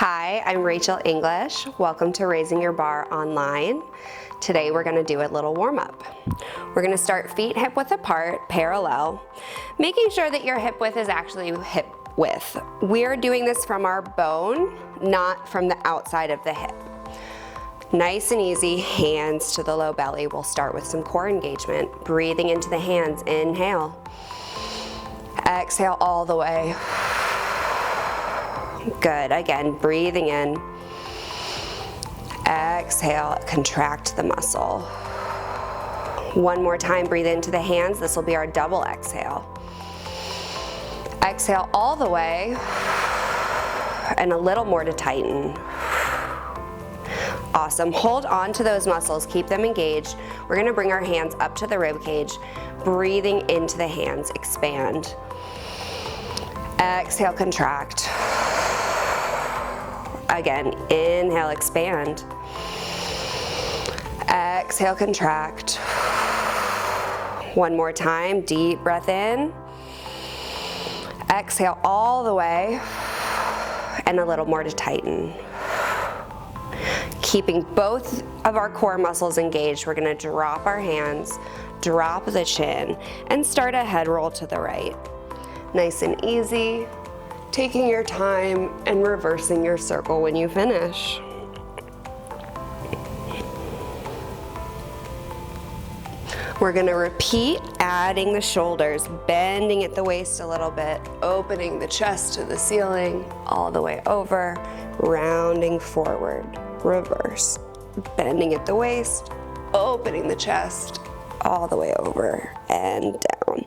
Hi, I'm Rachel English. Welcome to Raising Your Bar Online. Today we're going to do a little warm-up. We're going to start feet hip width apart, parallel, making sure that your hip width is actually hip width. We're doing this from our bone, not from the outside of the hip. Nice and easy, hands to the low belly. We'll start with some core engagement. Breathing into the hands, inhale. Exhale all the way. Good, again, breathing in. Exhale, contract the muscle. One more time, breathe into the hands. This will be our double exhale. Exhale all the way, and a little more to tighten. Awesome, hold on to those muscles, keep them engaged. We're gonna bring our hands up to the rib cage, breathing into the hands, expand. Exhale, contract. Again, inhale, expand. Exhale, contract. One more time, deep breath in. Exhale all the way, and a little more to tighten. Keeping both of our core muscles engaged, we're gonna drop our hands, drop the chin, and start a head roll to the right. Nice and easy, taking your time and reversing your circle when you finish. We're gonna repeat, adding the shoulders, bending at the waist a little bit, opening the chest to the ceiling, all the way over, rounding forward, reverse, bending at the waist, opening the chest, all the way over and down.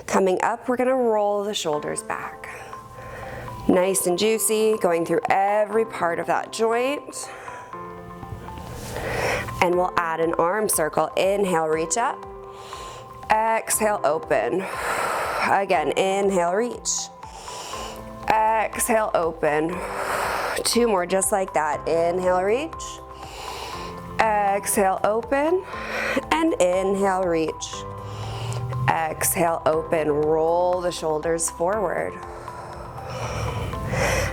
Coming up, we're gonna roll the shoulders back. Nice and juicy, going through every part of that joint. And we'll add an arm circle. Inhale, reach up. Exhale, open. Again, inhale, reach. Exhale, open. Two more just like that. Inhale, reach. Exhale, open. And inhale, reach. Exhale, open. Roll the shoulders forward.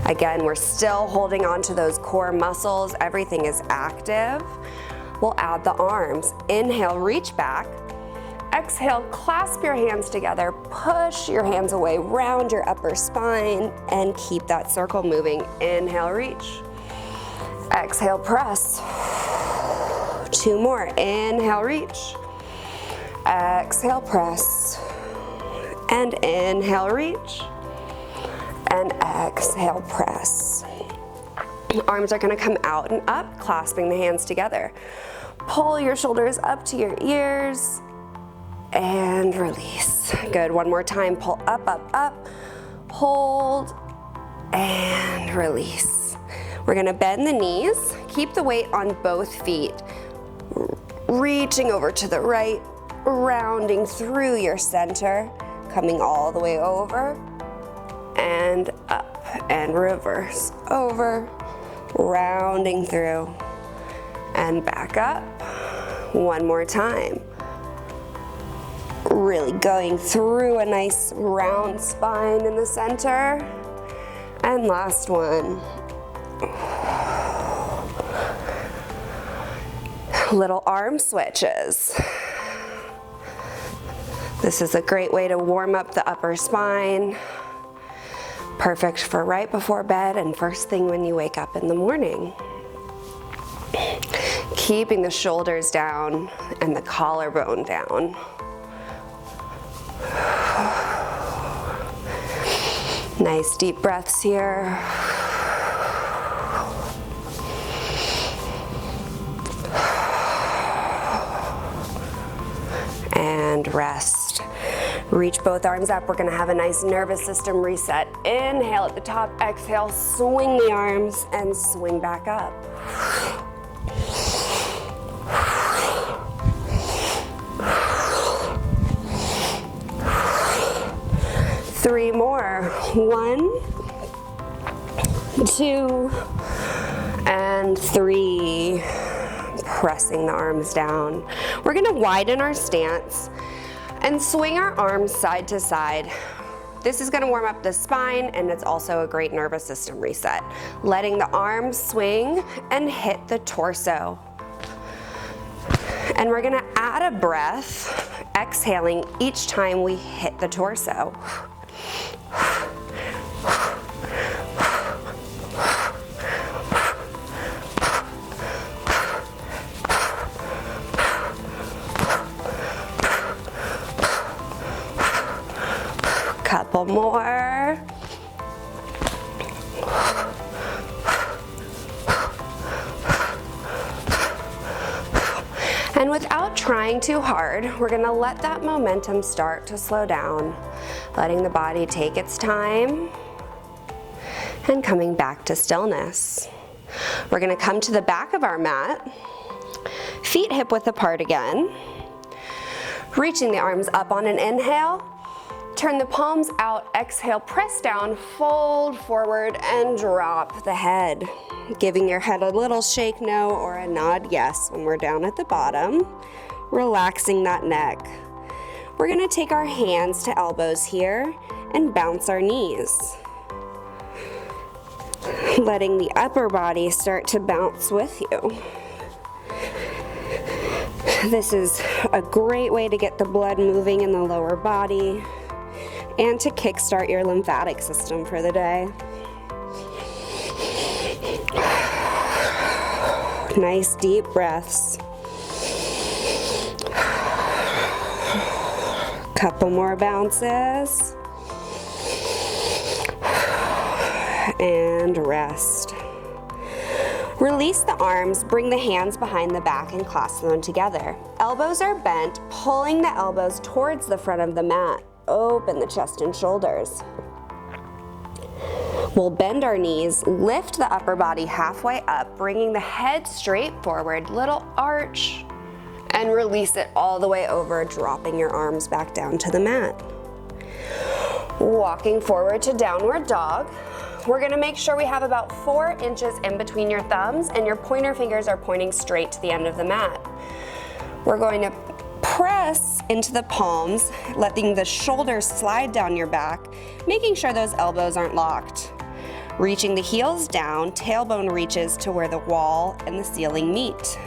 Again, we're still holding on to those core muscles. Everything is active. We'll add the arms. Inhale, reach back. Exhale, clasp your hands together. Push your hands away, round your upper spine, and keep that circle moving. Inhale, reach. Exhale, press. Two more. Inhale, reach. Exhale, press. And inhale, reach. And exhale, press. Arms are gonna come out and up, clasping the hands together. Pull your shoulders up to your ears and release. Good, one more time, pull up, up, up, hold, and release. We're gonna bend the knees, keep the weight on both feet, reaching over to the right, rounding through your center, coming all the way over, and up, and reverse, over, rounding through, and back up. One more time. Really going through a nice round spine in the center. And last one. Little arm switches. This is a great way to warm up the upper spine. Perfect for right before bed and first thing when you wake up in the morning. Keeping the shoulders down and the collarbone down. Nice deep breaths here. And rest. Reach both arms up. We're gonna have a nice nervous system reset. Inhale at the top, exhale, swing the arms and swing back up. Three more. 1, 2, and 3. Pressing the arms down. We're gonna widen our stance and swing our arms side to side. This is gonna warm up the spine, and it's also a great nervous system reset. Letting the arms swing and hit the torso. And we're gonna add a breath, exhaling each time we hit the torso. Couple more. And without trying too hard, we're gonna let that momentum start to slow down, letting the body take its time and coming back to stillness. We're gonna come to the back of our mat, feet hip width apart again, reaching the arms up on an inhale. Turn the palms out, exhale, press down, fold forward, and drop the head. Giving your head a little shake no or a nod yes when we're down at the bottom. Relaxing that neck. We're gonna take our hands to elbows here and bounce our knees. Letting the upper body start to bounce with you. This is a great way to get the blood moving in the lower body and to kickstart your lymphatic system for the day. Nice deep breaths. Couple more bounces. And rest. Release the arms, bring the hands behind the back and clasp them together. Elbows are bent, pulling the elbows towards the front of the mat. Open the chest and shoulders. We'll bend our knees, lift the upper body halfway up, bringing the head straight forward, little arch, and release it all the way over, dropping your arms back down to the mat. Walking forward to downward dog. We're gonna make sure we have about 4 inches in between your thumbs and your pointer fingers are pointing straight to the end of the mat. We're going to press into the palms, letting the shoulders slide down your back, making sure those elbows aren't locked. Reaching the heels down, tailbone reaches to where the wall and the ceiling meet.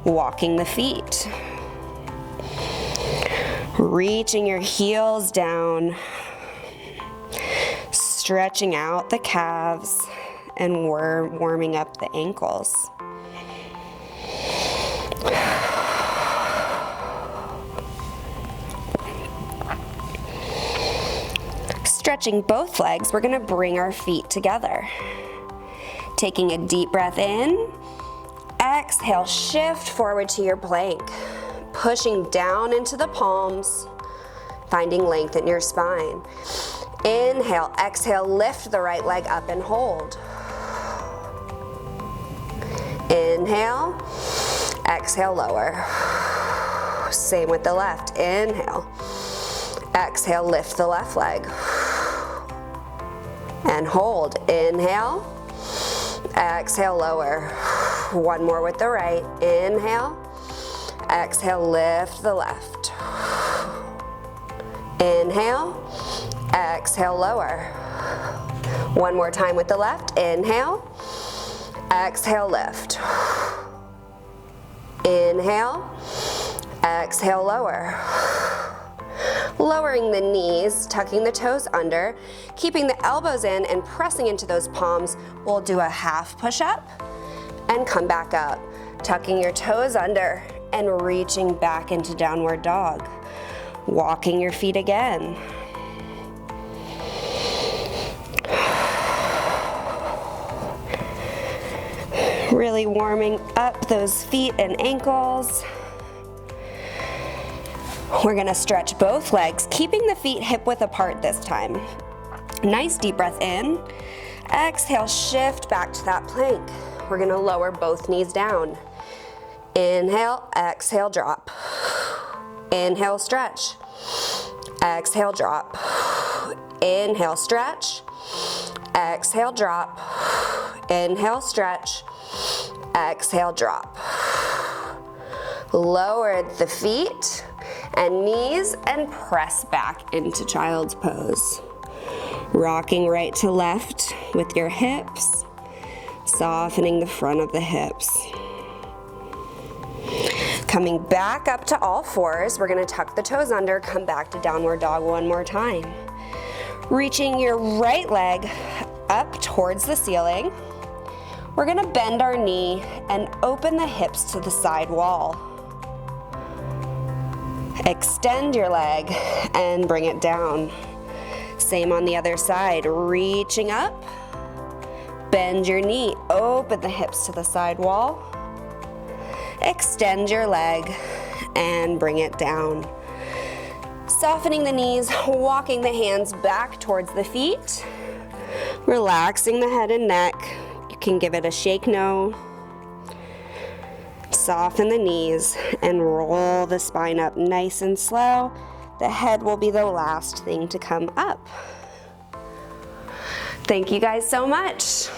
Walking the feet. Reaching your heels down, stretching out the calves, and we're warming up the ankles. Stretching both legs, we're gonna bring our feet together. Taking a deep breath in, exhale, shift forward to your plank. Pushing down into the palms, finding length in your spine. Inhale, exhale, lift the right leg up and hold. Inhale, exhale, lower. Same with the left, inhale. Exhale, lift the left leg. And hold, inhale, exhale, lower. One more with the right, inhale, exhale, lift the left. Inhale, exhale, lower. One more time with the left, inhale, exhale, lift. Inhale, exhale, lower. Lowering the knees, tucking the toes under, keeping the elbows in and pressing into those palms. We'll do a half push-up and come back up. Tucking your toes under and reaching back into downward dog. Walking your feet again. Really warming up those feet and ankles. We're gonna stretch both legs, keeping the feet hip width apart this time. Nice deep breath in. Exhale, shift back to that plank. We're gonna lower both knees down. Inhale, exhale, drop. Inhale, stretch. Exhale, drop. Inhale, stretch. Exhale, drop. Inhale, stretch. Exhale, drop. Lower the feet and knees and press back into child's pose. Rocking right to left with your hips, softening the front of the hips. Coming back up to all fours, we're gonna tuck the toes under, come back to downward dog one more time. Reaching your right leg up towards the ceiling. We're gonna bend our knee and open the hips to the side wall. Extend your leg and bring it down. Same on the other side, reaching up, bend your knee, open the hips to the side wall, extend your leg and bring it down. Softening the knees, walking the hands back towards the feet, relaxing the head and neck. You can give it a shake no. Soften the knees and roll the spine up nice and slow. The head will be the last thing to come up. Thank you guys so much.